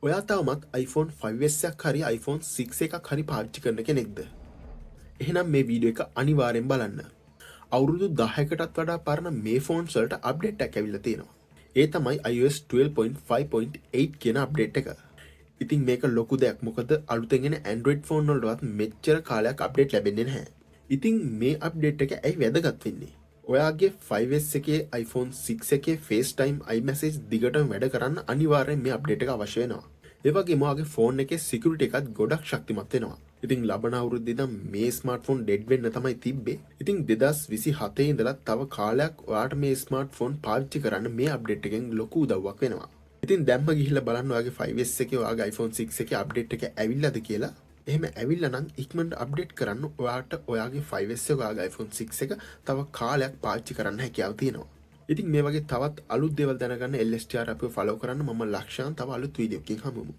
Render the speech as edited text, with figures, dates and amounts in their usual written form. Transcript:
ඔයා තවමත් iPhone 5S එකක් හරි iPhone 6 එකක් හරි පාවිච්චි කරන කෙනෙක්ද? එහෙනම් මේ වීඩියෝ එක අනිවාර්යෙන් බලන්න. අවුරුදු 10කටත් වඩා පරණ මේ ෆෝන්ස් වලට අප්ඩේට් එකක් ඇවිල්ලා තියෙනවා. ඒ තමයි iOS 12.5.8 කියන අප්ඩේට් එක. ඉතින් මේක ලොකු දෙයක්. මොකද අලුතෙන් එන Android ෆෝන් වලටවත් මෙච්චර කාලයක් අප්ඩේට් ලැබෙන්නේ නැහැ. ඉතින් මේ අප්ඩේට් එක ඇයි වැදගත් වෙන්නේ? ඔයාගේ 5S එකේ iPhone 6 එකේ FaceTime iMessage දිගටම වැඩ කරන්න අනිවාර්යෙන් මේ අප්ඩේට් එක අවශ්‍ය වෙනවා. ඒ වගේම ඔයාගේ ෆෝන් එකේ සිකියුරිටි එකත් ගොඩක් ශක්තිමත් වෙනවා. ඉතින් ලබන අවුරුද්දේ ඉඳන් මේ ස්මාර්ට්ෆෝන් ඩෙඩ් වෙන්න තමයි තිබ්බේ. ඉතින් 2027 ඉඳලා තව කාලයක් ඔයාට මේ ස්මාර්ට්ෆෝන් පාවිච්චි කරන්න මේ අප්ඩේට් එකෙන් ලොකු උදව්වක් වෙනවා. ඉතින් දැම්ම ගිහිල්ලා බලන්න ඔයාගේ 5S එකේ ඔයාගේ iPhone 6 එකේ අප්ඩේට් එක ඇවිල්ලාද කියලා. එහෙම ඇවිල්ලා නම් ඉක්මනට අප්ඩේට් කරන්න ඔයාට ඔයාගේ 5S එක ඔයාගේ iPhone 6 එක තව කාලයක් පාවිච්චි කරන්න හැකියාව තියෙනවා. ඉතින් මේ වගේ තවත් අලුත් දේවල් දැනගන්න LSTR අපිව ෆලෝ කරන්න. මම ලක්ෂාන් තව අලුත් වීඩියෝ එකකින් හමුවෙමු.